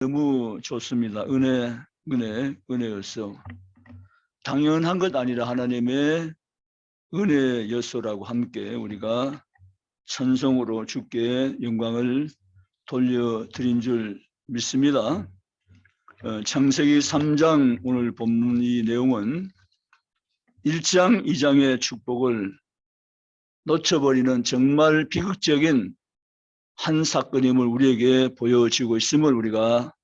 너무 좋습니다. 은혜였어. 당연한 것 아니라 하나님의 은혜였소라고 함께 우리가 찬송으로 주께 영광을 돌려드린 줄 믿습니다. 창세기 3장 오늘 본문 이 내용은 1장, 2장의 축복을 놓쳐버리는 정말 비극적인 한 사건임을 우리에게 보여지고 있음을 우리가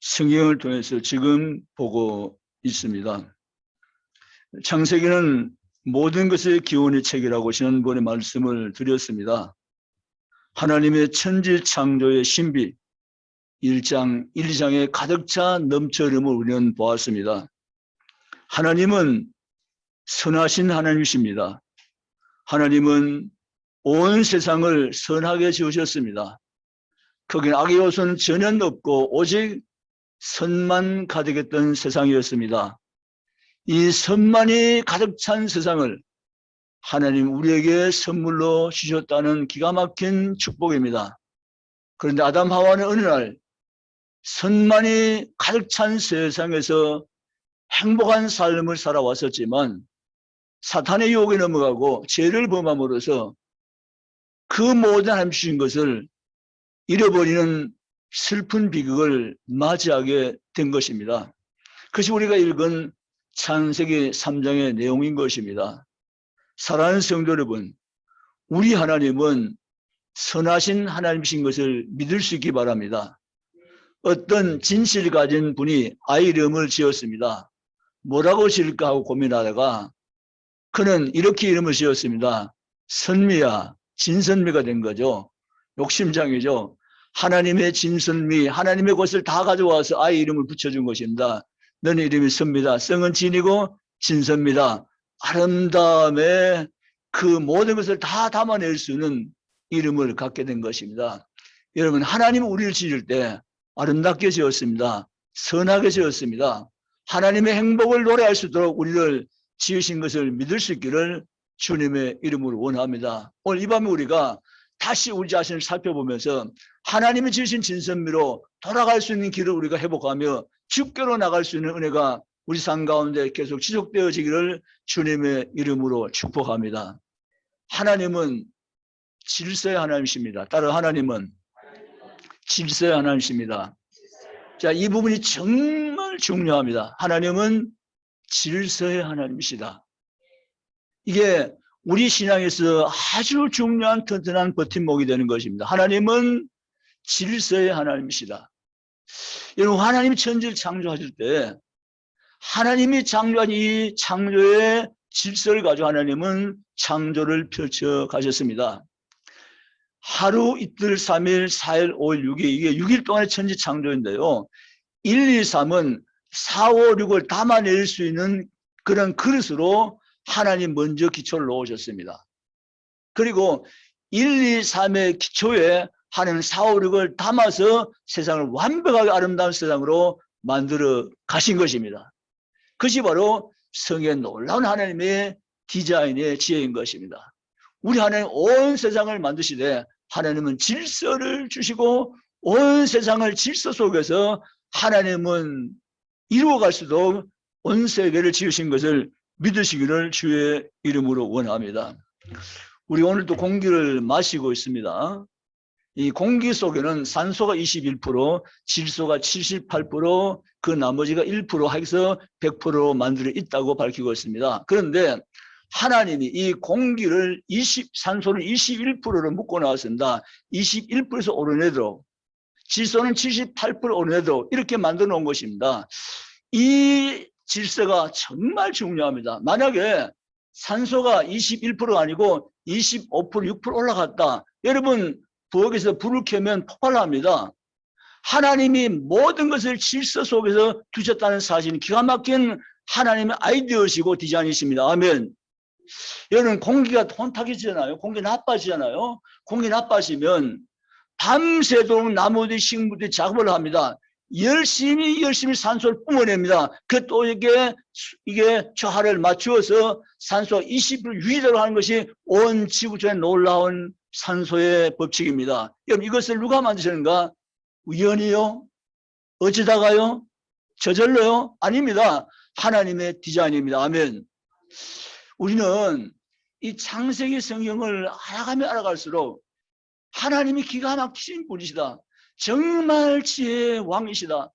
성경을 통해서 지금 보고 있습니다. 창세기는 모든 것의 기원의 책이라고 지난번에 말씀을 드렸습니다. 하나님의 천지 창조의 신비 1장, 1, 2장에 가득 차 넘쳐름을 우리는 보았습니다. 하나님은 선하신 하나님이십니다. 하나님은 온 세상을 선하게 지으셨습니다. 거기는 악의 요소는 전혀 없고 오직 선만 가득했던 세상이었습니다. 이 선만이 가득 찬 세상을 하나님 우리에게 선물로 주셨다는 기가 막힌 축복입니다. 그런데 아담 하와는 어느 날 선만이 가득 찬 세상에서 행복한 삶을 살아왔었지만 사탄의 유혹에 넘어가고 죄를 범함으로써 그 모든 하나님 주신 것을 잃어버리는 슬픈 비극을 맞이하게 된 것입니다. 그것이 우리가 읽은 창세기 3장의 내용인 것입니다. 사랑하는 성도 여러분, 우리 하나님은 선하신 하나님이신 것을 믿을 수 있기 바랍니다. 어떤 진실을 가진 분이 아이 이름을 지었습니다. 뭐라고 지을까 하고 고민하다가 그는 이렇게 이름을 지었습니다. 선미야, 진선미가 된 거죠. 욕심장이죠. 하나님의 진선미, 하나님의 것을 다 가져와서 아이 이름을 붙여준 것입니다. 너는 이름이 선미다. 성은 진이고 진선미다. 아름다움에 그 모든 것을 다 담아낼 수 있는 이름을 갖게 된 것입니다. 여러분, 하나님은 우리를 지을 때 아름답게 지었습니다. 선하게 지었습니다. 하나님의 행복을 노래할 수 있도록 우리를 지으신 것을 믿을 수 있기를 주님의 이름으로 원합니다. 오늘 이 밤에 우리가 다시 우리 자신을 살펴보면서 하나님이 지으신 진선미로 돌아갈 수 있는 길을 우리가 회복하며 주께로 나갈 수 있는 은혜가 우리 삶 가운데 계속 지속되어지기를 주님의 이름으로 축복합니다. 하나님은 질서의 하나님이십니다. 따라 하나님은 질서의 하나님이십니다. 자, 이 부분이 정말 중요합니다. 하나님은 질서의 하나님이시다. 이게 우리 신앙에서 아주 중요한 튼튼한 버팀목이 되는 것입니다. 하나님은 질서의 하나님이시다. 여러분, 하나님이 천지를 창조하실 때 하나님이 창조한 이 창조의 질서를 가지고 하나님은 창조를 펼쳐 가셨습니다. 하루, 이틀, 3일, 4일, 5일, 6일 이게 6일 동안의 천지 창조인데요. 1, 2, 3은 4, 5, 6을 담아낼 수 있는 그런 그릇으로 하나님 먼저 기초를 놓으셨습니다. 그리고 1, 2, 3의 기초에 하나님 4, 5, 6을 담아서 세상을 완벽하게 아름다운 세상으로 만들어 가신 것입니다. 그것이 바로 성의 놀라운 하나님의 디자인의 지혜인 것입니다. 우리 하나님 온 세상을 만드시되 하나님은 질서를 주시고 온 세상을 질서 속에서 하나님은 이루어갈 수도 온 세계를 지으신 것을 믿으시기를 주의 이름으로 원합니다. 우리 오늘도 공기를 마시고 있습니다. 이 공기 속에는 산소가 21%, 질소가 78%, 그 나머지가 1% 해서 100%로 만들어 있다고 밝히고 있습니다. 그런데 하나님이 이 공기를 산소를 21%로 묶어 나왔습니다. 21%에서 오르내도록, 질소는 78% 오르내도록 이렇게 만들어 놓은 것입니다. 이 질서가 정말 중요합니다. 만약에 산소가 21%가 아니고 25%, 6% 올라갔다. 여러분, 부엌에서 불을 켜면 폭발합니다. 하나님이 모든 것을 질서 속에서 두셨다는 사실은 기가 막힌 하나님의 아이디어시고 디자인이십니다. 아멘. 여러분, 공기가 혼탁해지잖아요. 공기 나빠지잖아요. 공기 나빠지면 밤새도록 나무들이 식물들이 작업을 합니다. 열심히 산소를 뿜어냅니다. 그 또 이게 조화를 맞추어서 산소가 20% 유지되도록 하는 것이 온 지구촌의 놀라운 산소의 법칙입니다. 여러분, 이것을 누가 만드셨는가? 우연이요? 어쩌다가요? 저절로요? 아닙니다. 하나님의 디자인입니다. 아멘. 우리는 이 창세기 성경을 알아가면 알아갈수록 하나님이 기가 막히신 분이시다. 정말 지혜의 왕이시다.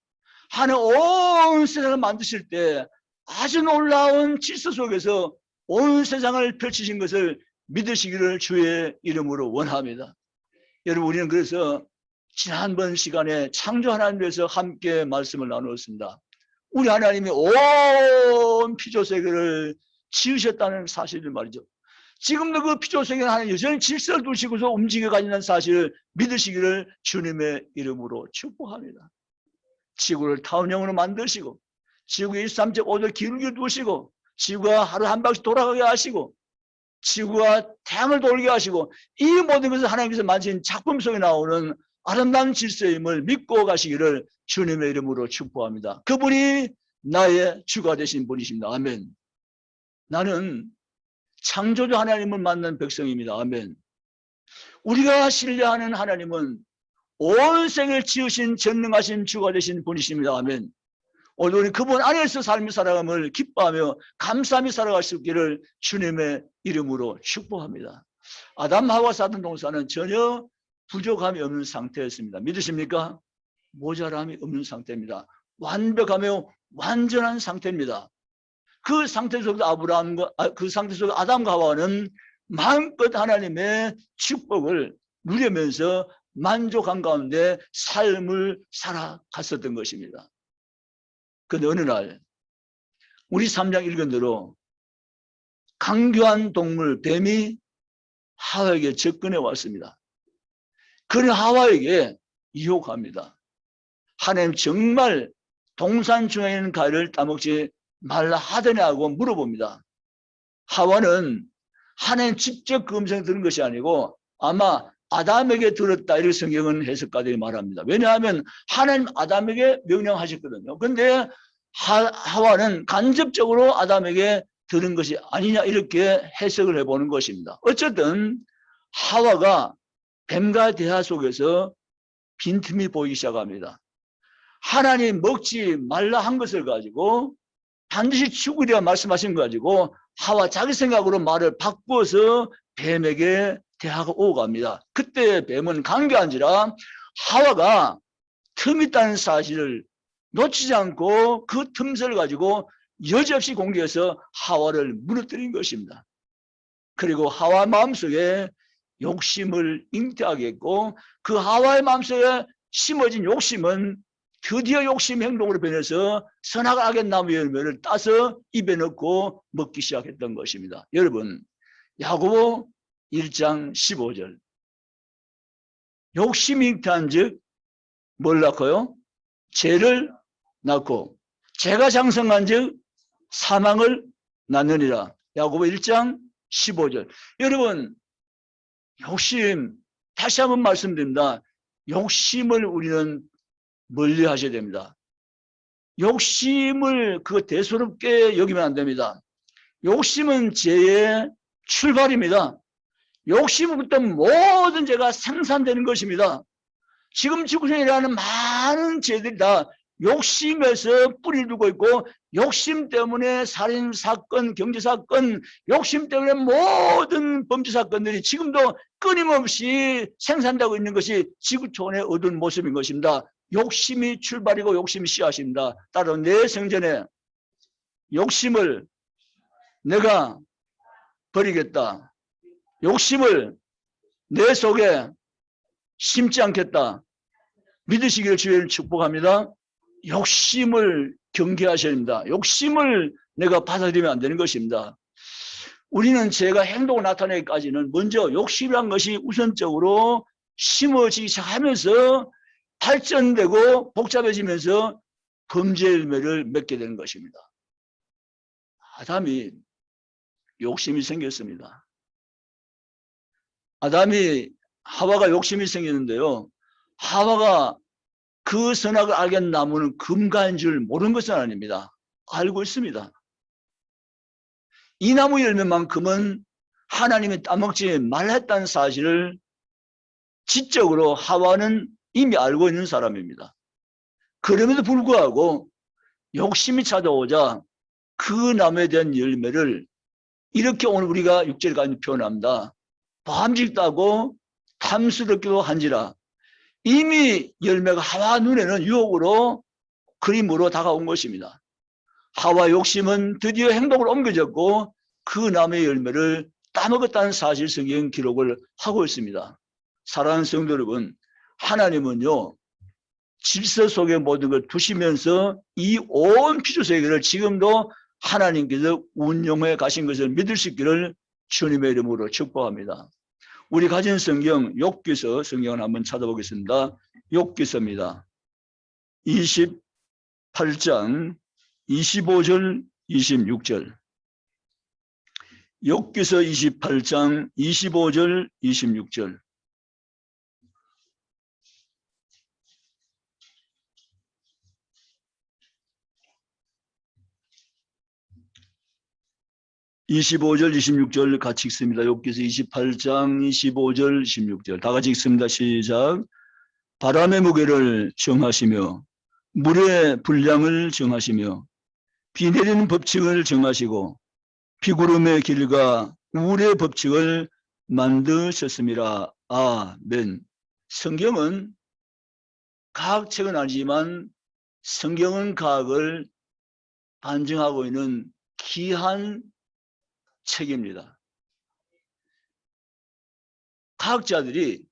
하나님 온 세상을 만드실 때 아주 놀라운 질서 속에서 온 세상을 펼치신 것을 믿으시기를 주의 이름으로 원합니다. 여러분, 우리는 그래서 지난번 시간에 창조 하나님에 대해서 함께 말씀을 나누었습니다. 우리 하나님이 온 피조세계를 지으셨다는 사실을 말이죠. 지금도 그 피조세계는 하나님 여전히 질서를 두시고서 움직여가는 사실을 믿으시기를 주님의 이름으로 축복합니다. 지구를 타원형으로 만드시고 지구의 23.5도 기울여 두시고 지구가 하루 한 바퀴 돌아가게 하시고 지구가 태양을 돌게 하시고 이 모든 것을 하나님께서 만드신 작품 속에 나오는 아름다운 질서임을 믿고 가시기를 주님의 이름으로 축복합니다. 그분이 나의 주가 되신 분이십니다. 아멘. 나는 창조주 하나님을 만난 백성입니다. 아멘. 우리가 신뢰하는 하나님은 온 세계를 지으신 전능하신 주가 되신 분이십니다. 아멘. 오늘 우리 그분 안에서 삶을 살아감을 기뻐하며 감사하며 살아갈 수 있기를 주님의 이름으로 축복합니다. 아담 하와 사던 동사는 전혀 부족함이 없는 상태였습니다. 믿으십니까? 모자람이 없는 상태입니다. 완벽하며 완전한 상태입니다. 그 상태 속에서 그 상태 속에 아담과 하와는 마음껏 하나님의 축복을 누리면서 만족한 가운데 삶을 살아갔었던 것입니다. 그런데 어느 날 우리 3장 읽은 대로 강교한 동물 뱀이 하와에게 접근해 왔습니다. 그는 하와에게 유혹합니다. 하나님 정말 동산 중에 있는 과일을 따먹지 말라 하더냐고 물어봅니다. 하와는 하나님 직접 그 음성을 들은 것이 아니고 아마 아담에게 들었다 이렇게 성경은 해석가들이 말합니다. 왜냐하면 하나님 아담에게 명령하셨거든요. 그런데 하와는 간접적으로 아담에게 들은 것이 아니냐 이렇게 해석을 해보는 것입니다. 어쨌든 하와가 뱀과 대화 속에서 빈틈이 보이기 시작합니다. 하나님 먹지 말라 한 것을 가지고 반드시 죽으리라 말씀하신 거 가지고 하와 자기 생각으로 말을 바꾸어서 뱀에게 대화가 오고 갑니다. 그때 뱀은 간교한지라 하와가 틈이 있다는 사실을 놓치지 않고 그 틈새를 가지고 여지없이 공격해서 하와를 무너뜨린 것입니다. 그리고 하와 마음속에 욕심을 잉태하게 했고 그 하와의 마음속에 심어진 욕심은 드디어 욕심 행동으로 변해서 선악 악의 나무 열매를 따서 입에 넣고 먹기 시작했던 것입니다. 여러분, 야고보 1장 15절 욕심이 잉태한 즉 뭘 낳고요? 죄를 낳고 죄가 장성한 즉 사망을 낳느니라. 야고보 1장 15절. 여러분, 욕심, 다시 한번 말씀드립니다. 욕심을 우리는 멀리 하셔야 됩니다. 욕심을 대수롭게 여기면 안 됩니다. 욕심은 죄의 출발입니다. 욕심으로부터 모든 죄가 생산되는 것입니다. 지금 지구상에 일어나는 많은 죄들이 다 욕심에서 뿌리를 두고 있고 욕심 때문에 살인사건, 경제사건, 욕심 때문에 모든 범죄사건들이 지금도 끊임없이 생산되고 있는 것이 지구촌의 어두운 모습인 것입니다. 욕심이 출발이고 욕심이 씨앗입니다. 따로 내 생전에 욕심을 내가 버리겠다. 욕심을 내 속에 심지 않겠다. 믿으시기를 주의를 축복합니다. 욕심을 경계하셔야 합니다. 욕심을 내가 받아들이면 안 되는 것입니다. 우리는 제가 행동을 나타내기까지는 먼저 욕심이란 것이 우선적으로 심어지기 시작하면서 발전되고 복잡해지면서 범죄 열매를 맺게 되는 것입니다. 아담이 욕심이 생겼습니다. 하와가 욕심이 생겼는데요. 하와가 그 선악을 알겠는 나무는 금가인 줄 모르는 것은 아닙니다. 알고 있습니다. 이 나무 열매만큼은 하나님이 따먹지 말라 했다는 사실을 지적으로 하와는 이미 알고 있는 사람입니다. 그럼에도 불구하고 욕심이 찾아오자 그 나무에 대한 열매를 이렇게 오늘 우리가 6절에 가지고 표현합니다. 밤직다고 탐스럽기도 한지라. 이미 열매가 하와 눈에는 유혹으로 그림으로 다가온 것입니다. 하와 욕심은 드디어 행동으로 옮겨졌고 그 나무의 열매를 따먹었다는 사실 성경 기록을 하고 있습니다. 사랑하는 성도 여러분, 하나님은요 질서 속에 모든 걸 두시면서 이 온 피조세계를 지금도 하나님께서 운용해 가신 것을 믿을 수 있기를 주님의 이름으로 축복합니다. 우리 가진 성경 욥기서 성경을 한번 찾아보겠습니다. 욥기서입니다. 28장 25절 26절. 욥기서 28장 25절 26절. (25절) (26절) 같이 읽습니다. 욥기서 28장 25절 26절 다 같이 읽습니다. 시작. 바람의 무게를 정하시며 물의 분량을 정하시며 비 내리는 법칙을 정하시고 비구름의 길과 우울의 법칙을 만드셨습니다. 아멘. 성경은 과학책은 아니지만 성경은 과학을 반증하고 있는 귀한 책입니다. 과학자들이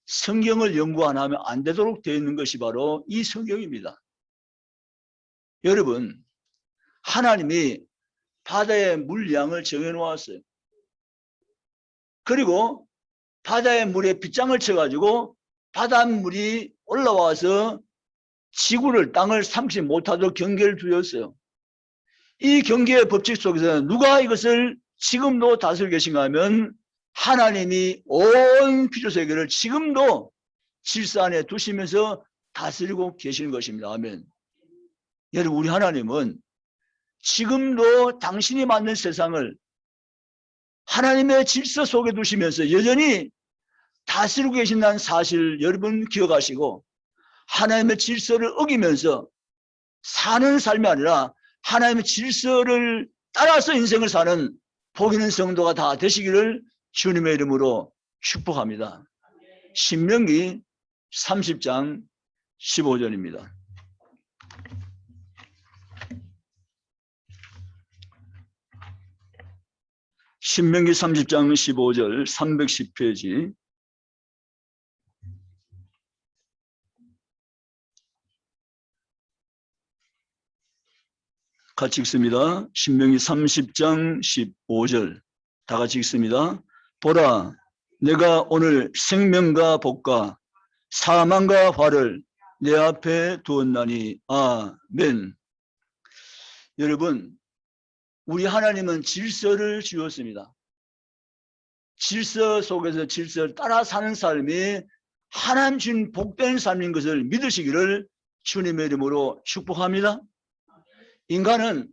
성경을 연구 안 하면 안 되도록 되어 있는 것이 바로 이 성경입니다. 여러분, 하나님이 바다의 물량을 정해놓았어요. 그리고 바다의 물에 빗장을 쳐가지고 바닷물이 올라와서 지구를, 땅을 삼키지 못하도록 경계를 두었어요. 이 경계의 법칙 속에서 누가 이것을 지금도 다스리고 계신가 하면 하나님이 온 피조세계를 지금도 질서 안에 두시면서 다스리고 계시는 것입니다. 아멘. 여러분, 우리 하나님은 지금도 당신이 만든 세상을 하나님의 질서 속에 두시면서 여전히 다스리고 계신다는 사실 여러분 기억하시고 하나님의 질서를 어기면서 사는 삶이 아니라 하나님의 질서를 따라서 인생을 사는 복 있는 성도가 다 되시기를 주님의 이름으로 축복합니다. 신명기 30장 15절입니다. 신명기 30장 15절 310페이지. 같이 읽습니다. 신명기 30장 15절 다 같이 읽습니다. 보라, 내가 오늘 생명과 복과 사망과 화를 내 앞에 두었나니. 아멘. 여러분, 우리 하나님은 질서를 주었습니다. 질서 속에서 질서를 따라 사는 삶이 하나님 준 복된 삶인 것을 믿으시기를 주님의 이름으로 축복합니다. 인간은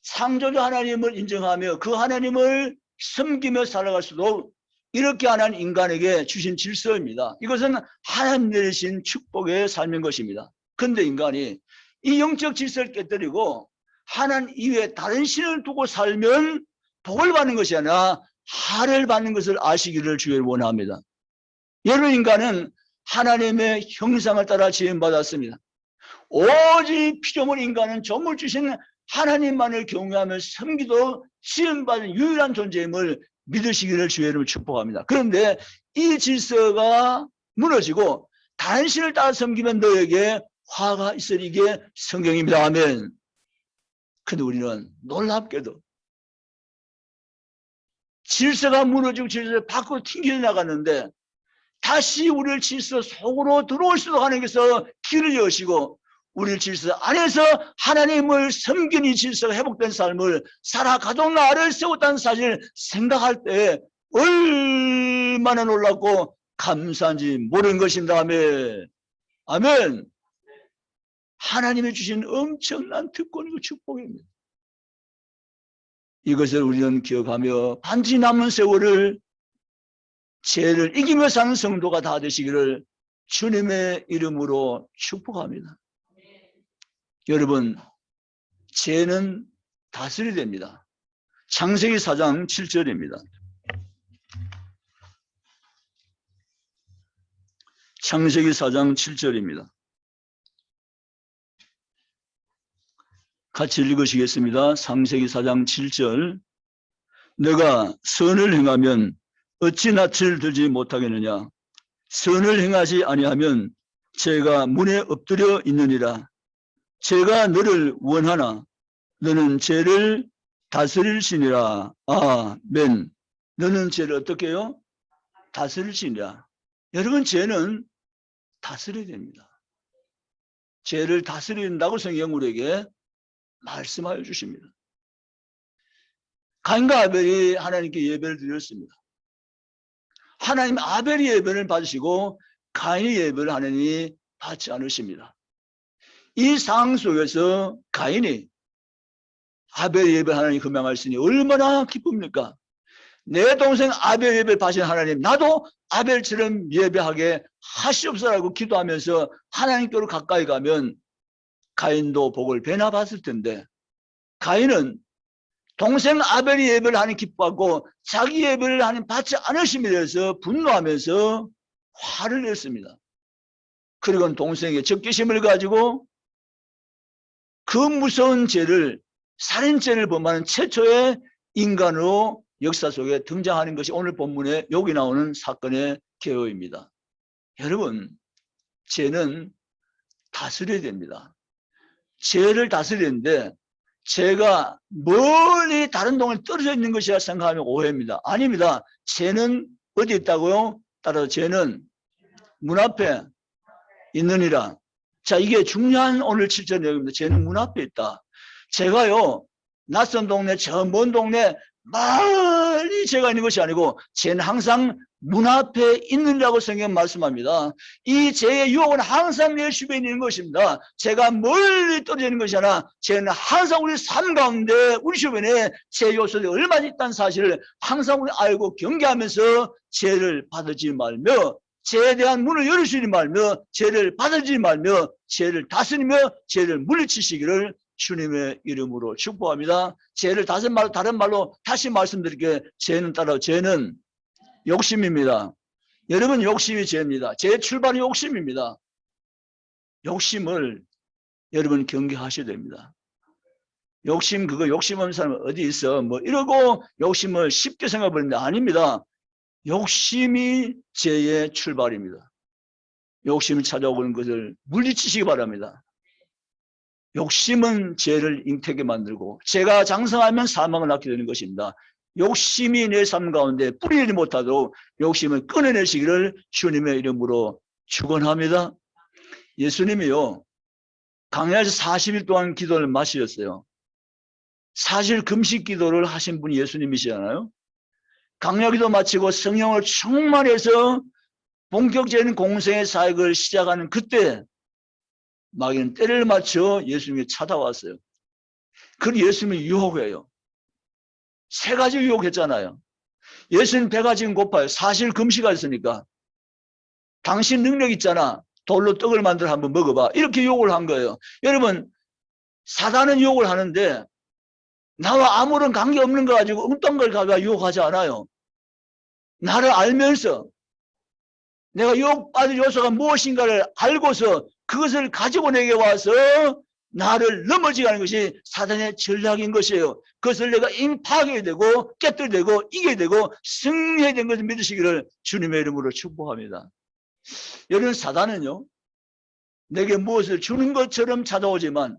창조주 하나님을 인정하며 그 하나님을 섬기며 살아갈수록 이렇게 하나님 인간에게 주신 질서입니다. 이것은 하나님 내리신 축복의 삶인 것입니다. 그런데 인간이 이 영적 질서를 깨뜨리고 하나님 이외에 다른 신을 두고 살면 복을 받는 것이 아니라 하를 받는 것을 아시기를 주의 원합니다. 여러 인간은 하나님의 형상을 따라 지음받았습니다. 오직 피조물 인간은 조물 주신 하나님만을 경외하며 섬기도 지음받은 유일한 존재임을 믿으시기를 주의 이름으로 축복합니다. 그런데 이 질서가 무너지고 다른 신을 따라 섬기면 너에게 화가 있으리. 이게 성경입니다. 아멘. 근데 우리는 놀랍게도 질서가 무너지고 질서를 밖으로 튕겨 나갔는데 다시 우리를 질서 속으로 들어올 수도 하나님께서 길을 여시고 우리를 질서 안에서 하나님을 섬기는 질서가 회복된 삶을 살아가도 나를 세웠다는 사실을 생각할 때 얼마나 놀랍고 감사한지 모르는 것입니다. 아멘. 아멘. 하나님이 주신 엄청난 특권이고 축복입니다. 이것을 우리는 기억하며 반드시 남은 세월을 죄를 이기며 사는 성도가 다 되시기를 주님의 이름으로 축복합니다. 여러분, 죄는 다스려야 됩니다. 창세기 4장 7절입니다. 창세기 4장 7절입니다. 같이 읽으시겠습니다. 창세기 4장 7절. 내가 선을 행하면 어찌 낯을 들지 못하겠느냐. 선을 행하지 아니하면 죄가 문에 엎드려 있느니라. 죄가 너를 원하나 너는 죄를 다스릴지니라. 아멘. 너는 죄를 어떻게 해요? 다스릴지니라. 여러분, 죄는 다스려야 됩니다. 죄를 다스린다고 성경 우리에게 말씀하여 주십니다. 가인과 아벨이 하나님께 예배를 드렸습니다. 하나님 아벨이 예배를 받으시고 가인의 예배를 하나님이 받지 않으십니다. 이 상황 속에서 가인이 아벨의 예배를 하나님 금양하시니 얼마나 기쁩니까? 내 동생 아벨 예배를 받으신 하나님, 나도 아벨처럼 예배하게 하시옵소서라고 기도하면서 하나님께로 가까이 가면 가인도 복을 배나 받을 텐데, 가인은 동생 아벨이 예배를 하니 기뻐하고 자기 예배를 하니 받지 않으심에 대해서 분노하면서 화를 냈습니다. 그리고 동생의 적개심을 가지고 그 무서운 죄를, 살인죄를 범하는 최초의 인간으로 역사 속에 등장하는 것이 오늘 본문에 여기 나오는 사건의 개요입니다. 여러분, 죄는 다스려야 됩니다. 죄를 다스리는데 죄가 멀리 다른 동에 떨어져 있는 것이라 생각하면 오해입니다. 아닙니다. 죄는 어디 있다고요? 따라서 죄는 문 앞에 있느니라. 자, 이게 중요한 오늘 7절 내용입니다. 죄는 문 앞에 있다. 죄가요, 낯선 동네, 저 먼 동네 멀리 죄가 있는 것이 아니고 죄는 항상 문 앞에 있느라고 성경 말씀합니다. 이 죄의 유혹은 항상 내 주변에 있는 것입니다. 죄가 멀리 떨어져 있는 것이 아니라 죄는 항상 우리 삶 가운데 우리 주변에 죄 요소들이 얼마나 있다는 사실을 항상 우리 알고 경계하면서 죄를 받지 말며 죄에 대한 문을 열어주지 말며 죄를 받지 말며 죄를 다스리며 죄를 물리치시기를 주님의 이름으로 축복합니다. 죄를 다른 말로 다시 말씀드릴게요. 죄는 욕심입니다. 여러분, 욕심이 죄입니다. 죄의 출발이 욕심입니다. 욕심을 여러분 경계하셔야 됩니다. 욕심 없는 사람은 어디 있어? 뭐 이러고 욕심을 쉽게 생각해버리는데 아닙니다. 욕심이 죄의 출발입니다. 욕심이 찾아오는 것을 물리치시기 바랍니다. 욕심은 죄를 잉태하게 만들고 죄가 장성하면 사망을 낳게 되는 것입니다. 욕심이 내 삶 가운데 뿌리지 못하도록 욕심을 끊어내시기를 주님의 이름으로 축원합니다. 예수님이요, 광야에서 40일 동안 기도를 마치셨어요. 사실 금식 기도를 하신 분이 예수님이시잖아요. 광야 기도 마치고 성령을 충만해서 본격적인 공생의 사역을 시작하는 그때 마귀는 때를 맞춰 예수님이 찾아왔어요. 그리고 예수님이 유혹해요. 3가지 유혹했잖아요. 예수님 배가 지금 고파요. 사실 금식하셨으니까. 당신 능력 있잖아. 돌로 떡을 만들어 한번 먹어봐. 이렇게 유혹을 한 거예요. 여러분, 사단은 유혹을 하는데 나와 아무런 관계없는 거 가지고 엉뚱한 걸 가지고 유혹하지 않아요. 나를 알면서 내가 유혹받을 요소가 무엇인가를 알고서 그것을 가지고 내게 와서 나를 넘어지게 하는 것이 사단의 전략인 것이에요. 그것을 내가 파괴해야 되고 깨뜨려야 되고 이겨야 되고 승리해야 되는 것을 믿으시기를 주님의 이름으로 축복합니다. 여러분, 사단은요, 내게 무엇을 주는 것처럼 찾아오지만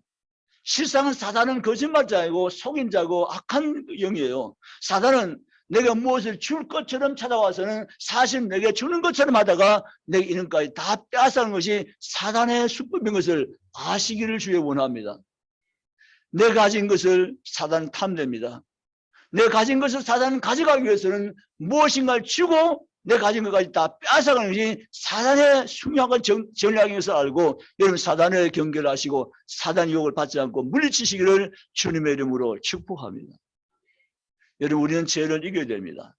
실상은 사단은 거짓말자이고 속임자고 악한 영이에요. 사단은 내가 무엇을 줄 것처럼 찾아와서는 사실 내게 주는 것처럼 하다가 내게 이런까지 다 빼앗아가는 것이 사단의 수법인 것을 아시기를 주의 원합니다. 내 가진 것을 사단은 탐냅니다. 내 가진 것을 사단은 가져가기 위해서는 무엇인가를 주고 내 가진 것까지 다 빼앗아가는 것이 사단의 숭양한 전략인 것을 알고 여러분, 사단의 경계를 하시고 사단 유혹을 받지 않고 물리치시기를 주님의 이름으로 축복합니다. 여러분, 우리는 죄를 이겨야 됩니다.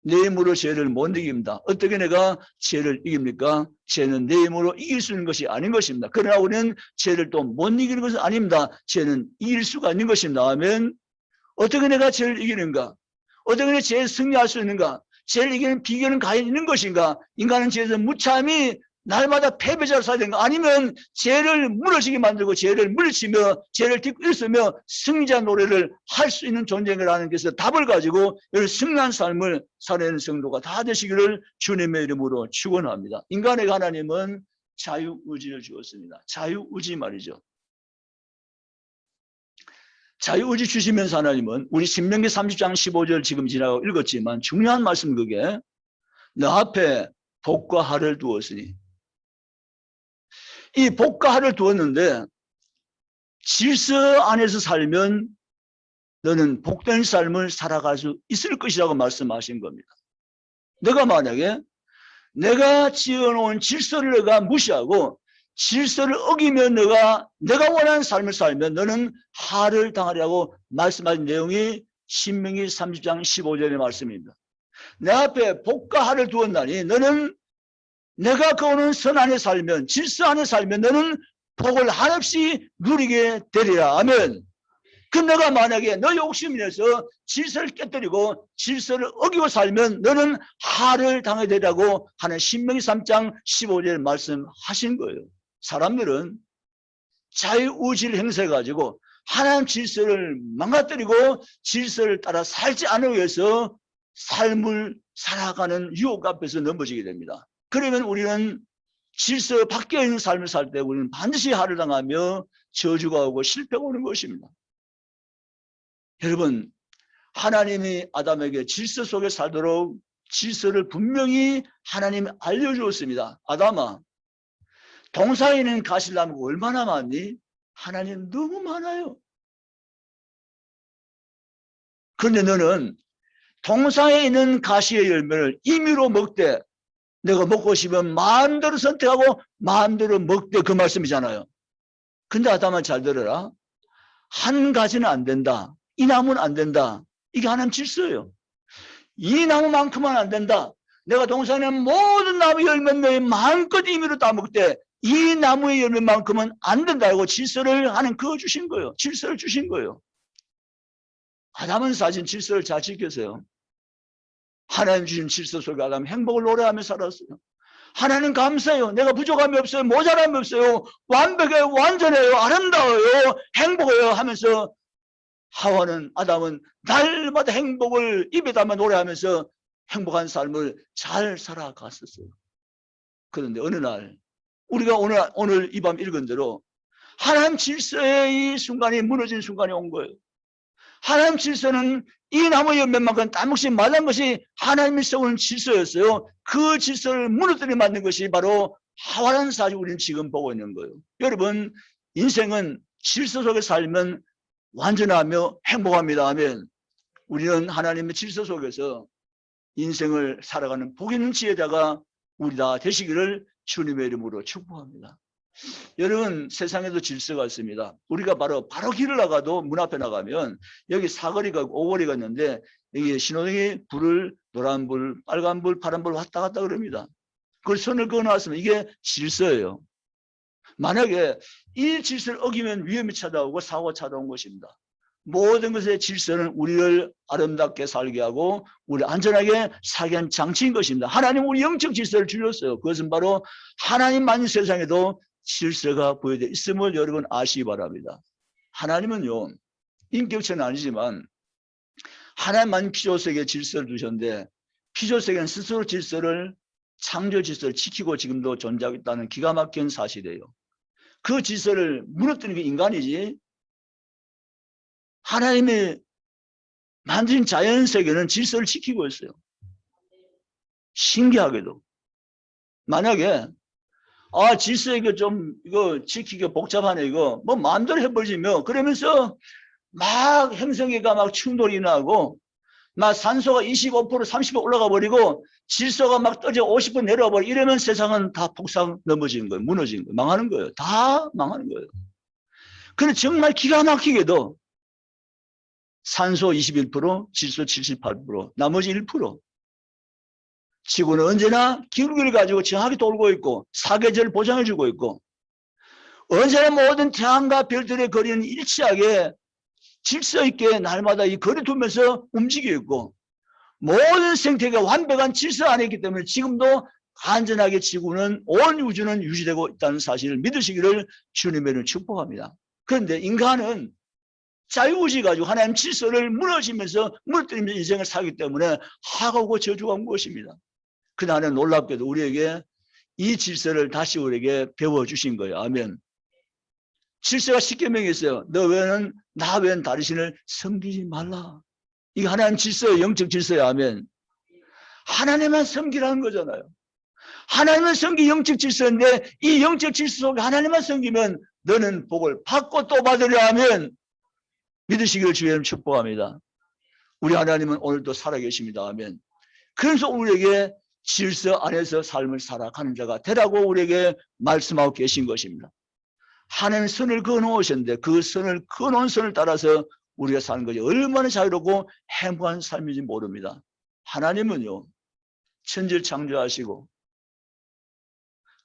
내 힘으로 죄를 못 이깁니다. 어떻게 내가 죄를 이깁니까? 죄는 내 힘으로 이길 수 있는 것이 아닌 것입니다. 그러나 우리는 죄를 또 못 이기는 것은 아닙니다. 죄는 이길 수가 있는 것입니다. 아멘. 어떻게 내가 죄를 이기는가? 어떻게 내가 죄를 승리할 수 있는가? 죄를 이기는 비결은 과연 있는 것인가? 인간은 죄에서 무참히 날마다 패배자로 살아야 되는가? 아니면 죄를 무너지게 만들고 죄를 물리치며 죄를 딛고 일으며 승리자 노래를 할 수 있는 존재라는 것에서 답을 가지고 승리한 삶을 살아내는 성도가 다 되시기를 주님의 이름으로 축원합니다. 인간에게 하나님은 자유의지를 주었습니다. 자유의지 말이죠. 자유의지 주시면서 하나님은 우리 신명기 30장 15절 지금 지나고 읽었지만 중요한 말씀 그게 너 앞에 복과 하를 두었으니 이 복과 하를 두었는데 질서 안에서 살면 너는 복된 삶을 살아갈 수 있을 것이라고 말씀하신 겁니다. 너가 만약에 내가 지어놓은 질서를 너가 무시하고 질서를 어기면 내가 원하는 삶을 살면 너는 하를 당하리라고 말씀하신 내용이 신명기 30장 15절의 말씀입니다. 내 앞에 복과 하를 두었나니 너는 내가 거오는 선 안에 살면 질서 안에 살면 너는 복을 한없이 누리게 되리라. 아멘. 그 너가 만약에 너 욕심이 내서 질서를 깨뜨리고 질서를 어기고 살면 너는 하를 당하게 되리라고 하는 신명기 3장 15절 말씀하신 거예요. 사람들은 자유의지를 행사해가지고 하나님 질서를 망가뜨리고 질서를 따라 살지 않기 위해서 삶을 살아가는 유혹 앞에서 넘어지게 됩니다. 그러면 우리는 질서 밖에 있는 삶을 살 때 우리는 반드시 하를 당하며 저주가 오고 실패가 오는 것입니다. 여러분, 하나님이 아담에게 질서 속에 살도록 질서를 분명히 하나님이 알려주었습니다. 아담아, 동산에 있는 가시나무가 얼마나 많니? 하나님 너무 많아요. 그런데 너는 동산에 있는 가시의 열매를 임의로 먹되 내가 먹고 싶으면 마음대로 선택하고 마음대로 먹되 그 말씀이잖아요. 근데 아담아 잘 들어라. 한 가지는 안 된다. 이 나무는 안 된다. 이게 하나님 질서예요. 이 나무만큼은 안 된다. 내가 동산에 모든 나무 열매를 마음껏 임의로 따먹되 이 나무의 열매만큼은 안 된다고 질서를 하나님 그어주신 거예요. 질서를 주신 거예요. 아담은 사실 질서를 잘 지켰어요. 하나님 주신 질서 속에 아담은 행복을 노래하며 살았어요. 하나님 감사해요. 내가 부족함이 없어요. 모자람이 없어요. 완벽해요. 완전해요. 아름다워요. 행복해요 하면서 하와는 아담은 날마다 행복을 입에 담아 노래하면서 행복한 삶을 잘 살아갔었어요. 그런데 어느 날 우리가 오늘 이 밤 읽은 대로 하나님 질서의 이 순간이 무너진 순간이 온 거예요. 하나님 질서는 이 나무 열매만큼 따먹지 말란 것이 하나님이 세우는 질서였어요. 그 질서를 무너뜨리게 만든 것이 바로 하와라는 사실 우리는 지금 보고 있는 거예요. 여러분, 인생은 질서 속에 살면 완전하며 행복합니다. 아멘. 우리는 하나님의 질서 속에서 인생을 살아가는 복 있는 지혜자가 우리 다 되시기를 주님의 이름으로 축복합니다. 여러분, 세상에도 질서가 있습니다. 우리가 바로 길을 나가도 문 앞에 나가면 여기 사거리가 오거리가 있는데 여기 신호등이 불을 노란불, 빨간불, 파란불 왔다 갔다 그럽니다. 그걸 선을 그어놨으면 이게 질서예요. 만약에 이 질서를 어기면 위험이 찾아오고 사고가 찾아온 것입니다. 모든 것의 질서는 우리를 아름답게 살게 하고 우리 안전하게 살게 하는 장치인 것입니다. 하나님 우리 영적 질서를 주셨어요. 그것은 바로 하나님 만든 세상에도 질서가 보여져 있음을 여러분 아시기 바랍니다. 하나님은요, 인격체는 아니지만 하나님 만든 피조세계에 질서를 두셨는데 피조세계는 스스로 질서를 창조 질서를 지키고 지금도 존재하고 있다는 기가 막힌 사실이에요. 그 질서를 무너뜨리는 게 인간이지 하나님이 만든 자연세계는 질서를 지키고 있어요. 신기하게도. 만약에 질서 이거 지키기 복잡하네 이거 뭐 마음대로 해버리며 그러면서 막 행성계가 막 충돌이 나고 막 산소가 25% 30% 올라가 버리고 질서가 막 떨어져 50% 내려와 버리고 이러면 세상은 다 폭삭 넘어지는 거예요. 무너지는 거예요. 망하는 거예요. 다 망하는 거예요. 그런데 정말 기가 막히게도 산소 21%, 질소 78%, 나머지 1%. 지구는 언제나 기울기를 가지고 정확히 돌고 있고 사계절 보장해주고 있고 언제나 모든 태양과 별들의 거리는 일치하게 질서 있게 날마다 이 거리 두면서 움직이고 있고 모든 생태계가 완벽한 질서 안에 있기 때문에 지금도 안전하게 지구는 온 우주는 유지되고 있다는 사실을 믿으시기를 주님의 축복합니다. 그런데 인간은 자유의지 가지고 하나님 질서를 무너지면서 무너뜨리면서 인생을 살기 때문에 하고 저주가 무엇입니다. 그날은 놀랍게도 우리에게 이 질서를 다시 우리에게 배워주신 거예요. 아멘. 질서가 십계명이 있어요. 너 외에는 나 외에는 다른 신을 섬기지 말라. 이게 하나님 질서예요. 영적 질서예요. 아멘. 하나님만 섬기라는 거잖아요. 하나님만 섬기 영적 질서인데 이 영적 질서 속에 하나님만 섬기면 너는 복을 받고 또 받으려 하면 믿으시기를 주님 축복합니다. 우리 하나님은 오늘도 살아계십니다. 아멘. 그래서 우리에게 질서 안에서 삶을 살아가는 자가 되라고 우리에게 말씀하고 계신 것입니다. 하나님 선을 그어놓으셨는데 그 선을 그어놓은 선을 따라서 우리가 사는 것이 얼마나 자유롭고 행복한 삶인지 모릅니다. 하나님은요 천지를 창조하시고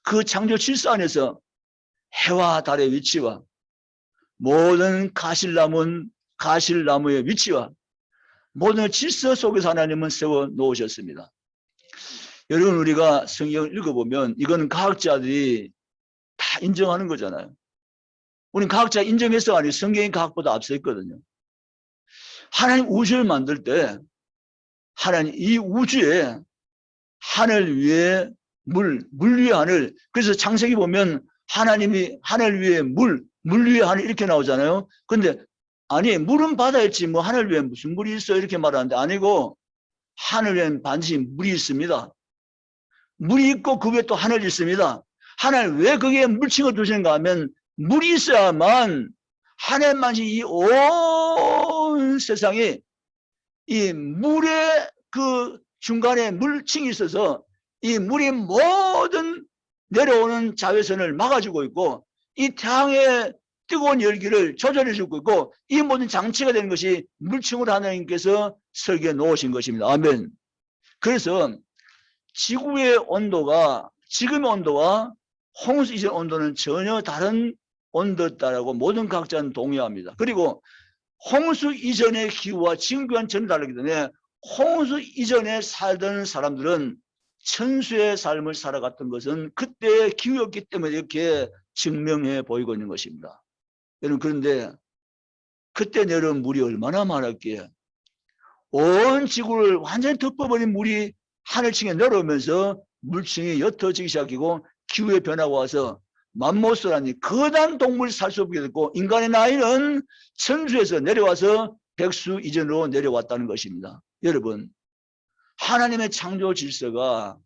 그 창조 질서 안에서 해와 달의 위치와 모든 가실나무의 위치와 모든 질서 속에서 하나님은 세워 놓으셨습니다. 여러분 우리가 성경을 읽어보면 이건 과학자들이 다 인정하는 거잖아요. 우리는 과학자 인정해서 아니고 성경이 과학보다 앞서 있거든요. 하나님 우주를 만들 때 하나님 이 우주에 하늘 위에 물 위에 하늘, 그래서 창세기 보면 하나님이 하늘 위에 물 위에 하늘 이렇게 나오잖아요. 근데 아니 물은 바다에 있지 뭐 하늘 위에 무슨 물이 있어 이렇게 말하는데 아니고 하늘 위에는 반드시 물이 있습니다. 물이 있고 그 위에 또 하늘이 있습니다. 하늘 왜 거기에 물층을 두시는가 하면 물이 있어야만 하늘만이 이 온 세상에 이 물의 그 중간에 물층이 있어서 이 물이 모든 내려오는 자외선을 막아주고 있고 이 태양의 뜨거운 열기를 조절해주고 있고 이 모든 장치가 되는 것이 물층으로 하나님께서 설계해 놓으신 것입니다. 아멘. 그래서 지구의 온도가 지금의 온도와 홍수 이전 온도는 전혀 다른 온도였다라고 모든 과학자는 동의합니다. 그리고 홍수 이전의 기후와 지금 기후는 전혀 다르기 때문에 홍수 이전에 살던 사람들은 천수의 삶을 살아갔던 것은 그때의 기후였기 때문에 이렇게 증명해 보이고 있는 것입니다. 여러분 그런데 그때 내려온 물이 얼마나 많았기에 온 지구를 완전히 덮어버린 물이 하늘층에 내려오면서 물층이 옅어지기 시작하고 기후의 변화가 와서 맘모스라니 거대한 동물이 살 수 없게 됐고 인간의 나이는 천수에서 내려와서 백수 이전으로 내려왔다는 것입니다. 여러분 하나님의 창조 질서가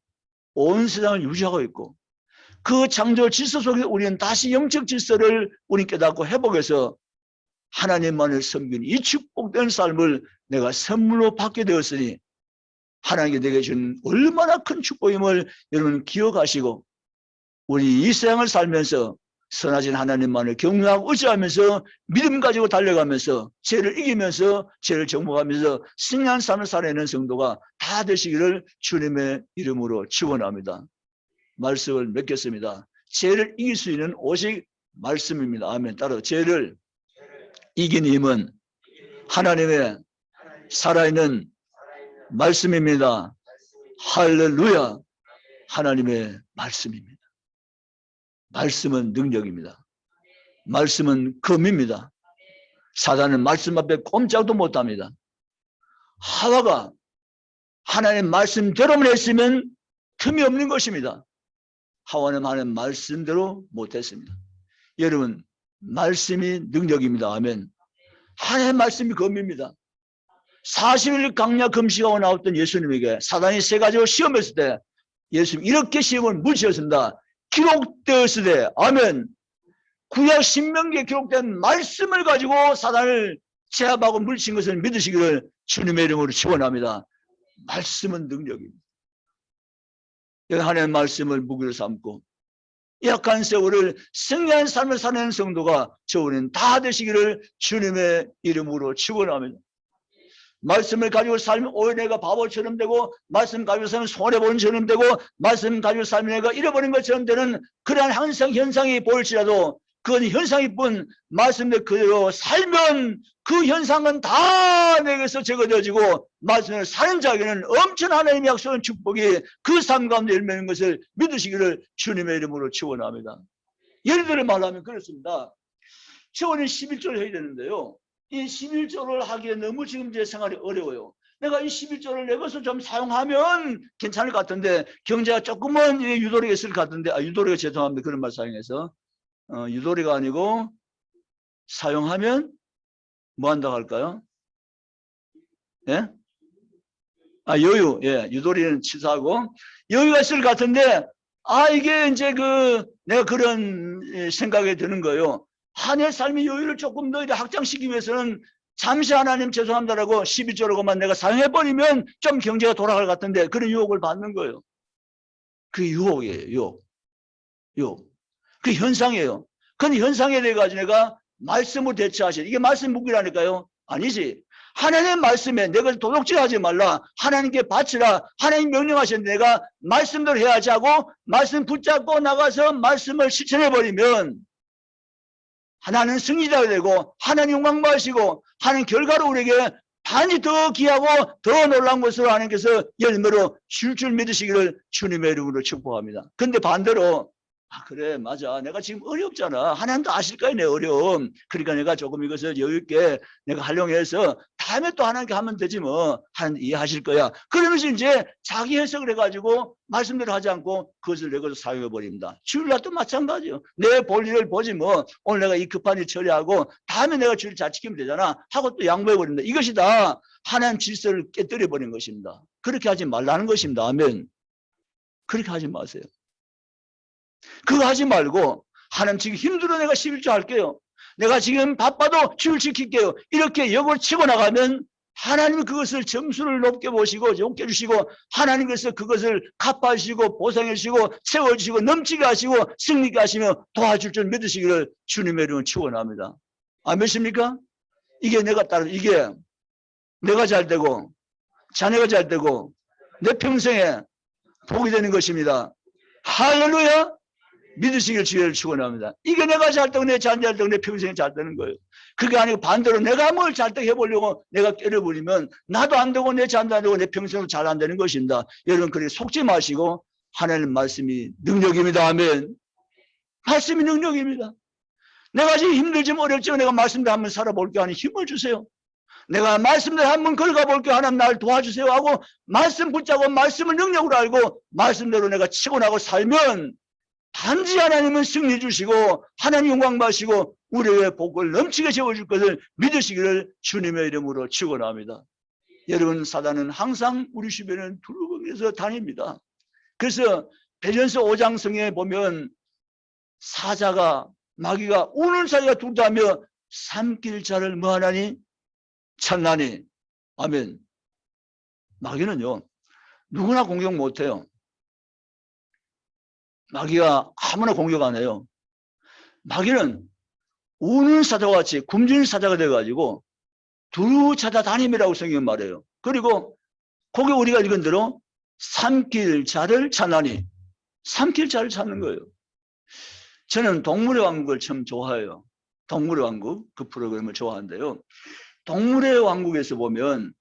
온 세상을 유지하고 있고 그 창조 질서 속에 우리는 다시 영적 질서를 우리 깨닫고 회복해서 하나님만을 섬기는 이 축복된 삶을 내가 선물로 받게 되었으니 하나님께 내게 준 얼마나 큰 축복임을 여러분 기억하시고 우리 이 세상을 살면서 선하신 하나님만을 경외하고 의지하면서 믿음 가지고 달려가면서 죄를 이기면서 죄를 정복하면서 승리한 삶을 살아내는 성도가 다 되시기를 주님의 이름으로 축원합니다. 말씀을 맺겠습니다. 죄를 이길 수 있는 오직 말씀입니다. 아멘. 따라 죄를 이긴 힘은 하나님의 살아있는 말씀입니다. 할렐루야. 하나님의 말씀입니다. 말씀은 능력입니다. 말씀은 검입니다. 사단은 말씀 앞에 꼼짝도 못합니다. 하와가 하나님의 말씀대로만 했으면 틈이 없는 것입니다. 하와는 하나님의 말씀대로 못했습니다. 여러분 말씀이 능력입니다. 아멘. 하나님의 말씀이 검입니다. 40일 강약 금식하고 나왔던 예수님에게 사단이 세 가지로 시험했을 때 예수님 이렇게 시험을 무시했습니다. 기록되었으되 아멘. 구약 신명기에 기록된 말씀을 가지고 사단을 제압하고 물친 것을 믿으시기를 주님의 이름으로 축원합니다. 말씀은 능력입니다. 하나님의 말씀을 무기로 삼고 약한 세월을 승리한 삶을 사는 성도가 저우는 다 되시기를 주님의 이름으로 축원합니다. 말씀을 가지고 살면 오히려 내가 바보처럼 되고, 말씀 가지고 살면 손해보는 것처럼 되고, 말씀 가지고 살면 내가 잃어버린 것처럼 되는 그러한 항상 현상이 보일지라도 그건 현상일 뿐, 말씀대로 그대로 살면 그 현상은 다 내게서 제거되어지고, 말씀을 사는 자에게는 엄청난 하나님의 약속한 축복이 그 삶 가운데 열매는 것을 믿으시기를 주님의 이름으로 축원합니다. 예를 들어 말하면 그렇습니다. 저는 11조를 해야 되는데요, 이 11조를 하기에 너무 지금 제 생활이 어려워요. 내가 이 11조를 내 것을 좀 사용하면 괜찮을 것 같은데, 경제가 조금은 유도리가 있을 것 같은데, 유도리가 죄송합니다. 그런 말 사용해서. 유도리가 아니고, 사용하면 뭐 한다고 할까요? 예? 여유. 예, 유도리는 취소하고, 여유가 있을 것 같은데, 이게 이제 내가 그런 생각이 드는 거예요. 내 삶의 여유를 조금 더 확장시키기 위해서는 잠시 하나님 죄송합니다라고 12조로만 내가 사용해버리면 좀 경제가 돌아갈 것 같은데, 그런 유혹을 받는 거예요. 그 유혹이에요. 유혹. 그 현상이에요. 그 현상에 대해 가지고 내가 말씀으로 대처하시는, 이게 말씀 무기라니까요. 아니지. 하나님의 말씀에 내가 도둑질하지 말라, 하나님께 바치라, 하나님 명령하셨는데 내가 말씀대로 해야지 하고 말씀 붙잡고 나가서 말씀을 실천해버리면 하나님 승리자가 되고 하나님 영광 받으시고, 하나님 결과로 우리에게 반이 더 귀하고 더 놀라운 것으로 하나님께서 열매로 줄 믿으시기를 주님의 이름으로 축복합니다. 근데 반대로 그래 맞아, 내가 지금 어렵잖아, 하나님도 아실 거야 내 어려움, 그러니까 내가 조금 이것을 여유있게 내가 활용해서 다음에 또 하나님께 하면 되지 뭐, 하나님 이해하실 거야, 그러면서 이제 자기 해석을 해가지고 말씀대로 하지 않고 그것을 내 것을 사용해버립니다. 주일날도 마찬가지요. 내 볼일을 보지 뭐, 오늘 내가 이 급한 일 처리하고 다음에 내가 주일 잘 지키면 되잖아 하고 또 양보해버립니다. 이것이 다 하나님 질서를 깨뜨려버린 것입니다. 그렇게 하지 말라는 것입니다. 아멘. 그렇게 하지 마세요. 그거 하지 말고, 하나님 지금 힘들어 내가 11조 할게요, 내가 지금 바빠도 주일 지킬게요, 이렇게 역을 치고 나가면 하나님이 그것을 점수를 높게 보시고 높게 주시고, 하나님께서 그것을 갚아주시고 보상해주시고 채워주시고 넘치게 하시고 승리게 하시며 도와줄 줄 믿으시기를 주님의 이름으로 축원합니다. 믿습니까? 이게 이게 내가 잘 되고 자녀가 잘 되고 내 평생에 복이 되는 것입니다. 할렐루야. 믿으시길 주의를 축원합니다. 이게 내가 잘 되고 내 자녀 잘 되고 내 평생에 잘 되는 거예요. 그게 아니고 반대로 내가 뭘 잘 되게 해보려고 내가 깨려버리면 나도 안 되고 내 자녀도 안 되고 내 평생도 잘 안 되는 것입니다. 여러분 그렇게 속지 마시고, 하나님 말씀이 능력입니다. 아멘. 말씀이 능력입니다. 내가 지금 힘들지만 어렵지만 내가 말씀대로 한번 살아볼게 하니 힘을 주세요. 내가 말씀대로 한번 걸어가볼게 하나님 나를 도와주세요 하고 말씀 붙잡고 말씀을 능력으로 알고 말씀대로 내가 치고 나고 살면 단지 하나님은 승리 주시고 하나님 영광 받으시고 우리의 복을 넘치게 채워줄 것을 믿으시기를 주님의 이름으로 축원합니다. 여러분, 사단은 항상 우리 주변에 두루뭉해서 다닙니다. 그래서 베드로전서 5장성에 보면 사자가 마귀가 우는 사이가 둘다며 삼킬 자를 뭐하나니 찾나니. 아멘. 마귀는요 누구나 공격 못해요. 마귀가 아무나 공격 안 해요. 마귀는 우는 사자와 같이 굶주린 사자가 돼가지고 두루 찾아다님이라고 성경은 말해요. 그리고 거기 우리가 읽은 대로 삼킬 자를 찾나니, 삼킬 자를 찾는 거예요. 저는 동물의 왕국을 참 좋아해요. 동물의 왕국 그 프로그램을 좋아하는데요, 동물의 왕국에서 보면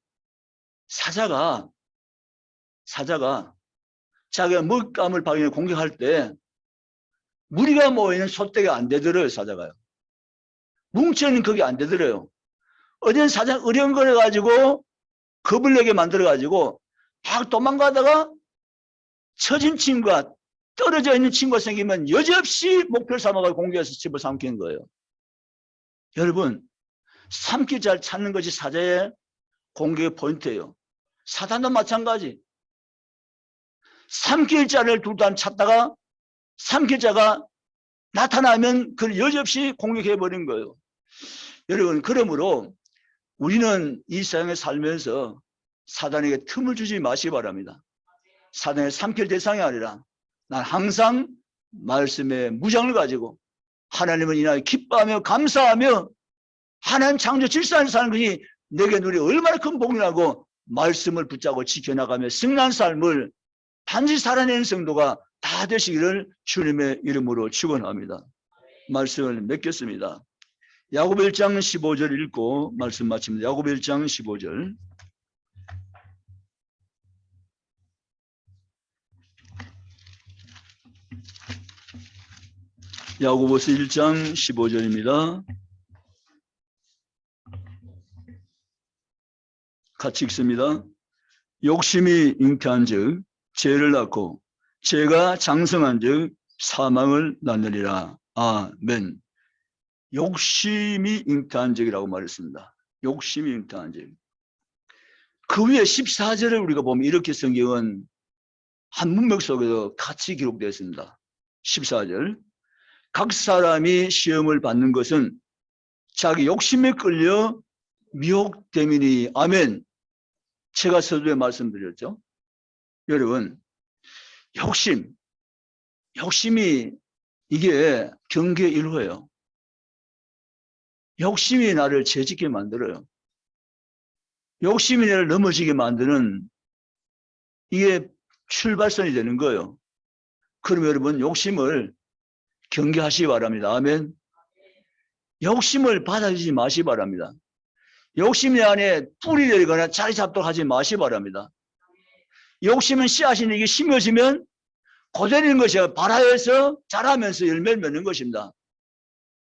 사자가 자기가 먹잇감을 발견해 공격할 때 무리가 모이는 소떼가 안 되더래요. 사자가요. 뭉쳐있는 그게 안 되더래요. 어제는 사자 어려운거려가지고 겁을 내게 만들어가지고 막 도망가다가 처진 친구가 떨어져 있는 친구가 생기면 여지없이 목표를 삼아가지고 공격해서 집어삼키는 거예요. 여러분, 삼킬 자를 찾는 것이 사자의 공격의 포인트예요. 사단도 마찬가지. 삼킬 자를 둘다 찾다가 삼킬 자가 나타나면 그를 여지없이 공격해버린 거예요. 여러분, 그러므로 우리는 이 세상에 살면서 사단에게 틈을 주지 마시기 바랍니다. 사단의 삼킬 대상이 아니라 난 항상 말씀의 무장을 가지고 하나님을 인하여 기뻐하며 감사하며 하나님 창조 질서 안에 사는 것이 내게 누리 얼마나 큰 복이라고 말씀을 붙잡고 지켜나가며 승리한 삶을 반드시 살아내는 성도가 다 되시기를 주님의 이름으로 축원합니다. 말씀을 맺겠습니다. 야고보 1장 15절 읽고 말씀 마칩니다. 야고보 1장 15절. 야고보서 1장 15절입니다. 같이 읽습니다. 욕심이 잉태한 즉 죄를 낳고 죄가 장성한 즉 사망을 낳느니라. 아멘. 욕심이 잉태한 적이라고 말했습니다. 욕심이 잉태한 적. 그 위에 14절을 우리가 보면 이렇게 성경은 한 문맥 속에서 같이 기록되어 있습니다. 14절. 각 사람이 시험을 받는 것은 자기 욕심에 끌려 미혹됨이니. 아멘. 제가 서두에 말씀드렸죠. 여러분, 욕심이 이게 경계의 일호예요. 욕심이 나를 죄짓게 만들어요. 욕심이 나를 넘어지게 만드는 이게 출발선이 되는 거예요. 그럼 여러분 욕심을 경계하시기 바랍니다. 아멘. 욕심을 받아들이지 마시기 바랍니다. 욕심이 안에 뿌리 내리거나 자리 잡도록 하지 마시기 바랍니다. 욕심은 씨앗이 이게 심어지면 고되는 것이야. 발화해서 자라면서 열매를 맺는 것입니다.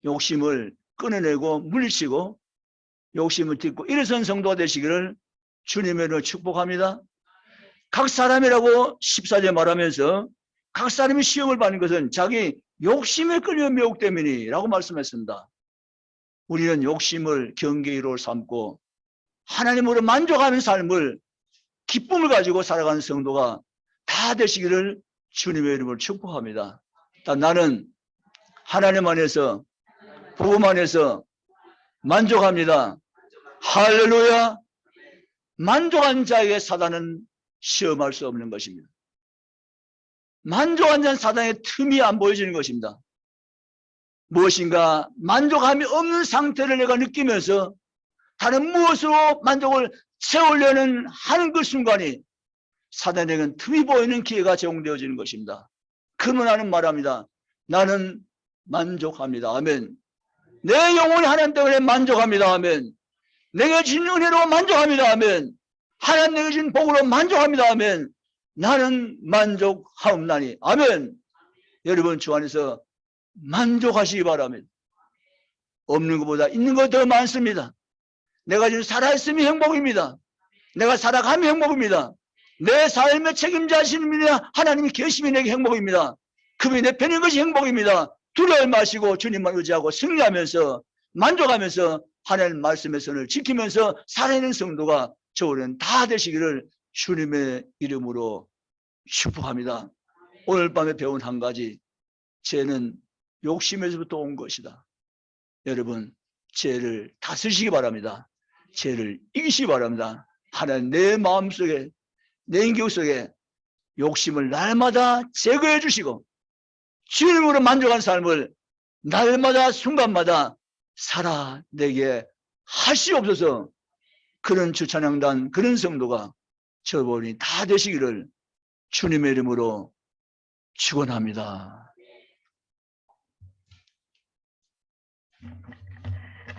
욕심을 끊어내고 물리치고 욕심을 딛고 일어선 성도가 되시기를 주님의 이름으로 축복합니다. 각 사람이라고 14절 말하면서 각 사람이 시험을 받는 것은 자기 욕심에 끌려 미혹됨이니 라고 말씀했습니다. 우리는 욕심을 경계로 삼고 하나님으로 만족하는 삶을 기쁨을 가지고 살아가는 성도가 다 되시기를 주님의 이름으로 축복합니다. 나는 하나님 안에서 복음 안에서 만족합니다. 할렐루야. 만족한 자에게 사단은 시험할 수 없는 것입니다. 만족한 자는 사단의 틈이 안 보여지는 것입니다. 무엇인가 만족함이 없는 상태를 내가 느끼면서 다른 무엇으로 만족을 채우려는 하는 그 순간이 사단에게는 틈이 보이는 기회가 제공되어지는 것입니다. 그러면 나는 말합니다. 나는 만족합니다. 아멘. 내 영혼이 하나님 때문에 만족합니다. 아멘. 내게 주신 은혜로 만족합니다. 아멘. 하나님 내게 주신 복으로 만족합니다. 아멘. 나는 만족하옵나니. 아멘. 여러분 주 안에서 만족하시기 바랍니다. 없는 것보다 있는 것 더 많습니다. 내가 지금 살아있음이 행복입니다. 내가 살아감이 행복입니다. 내 삶의 책임자신 하나님이 계심이 내게 행복입니다. 그분이 내 편인 것이 행복입니다. 두려워 마시고 주님만 의지하고 승리하면서 만족하면서 하나님 말씀의 선을 지키면서 살아있는 성도가 저는 다 되시기를 주님의 이름으로 축복합니다. 오늘 밤에 배운 한 가지, 죄는 욕심에서부터 온 것이다. 여러분, 죄를 다스리시기 바랍니다. 죄를 이기시기 바랍니다. 하나님 내 마음속에 내 인격 속에 욕심을 날마다 제거해 주시고 주님으로 만족한 삶을 날마다 순간마다 살아내게 하시옵소서. 그런 주찬양단 그런 성도가 저번이 다 되시기를 주님의 이름으로 축원합니다.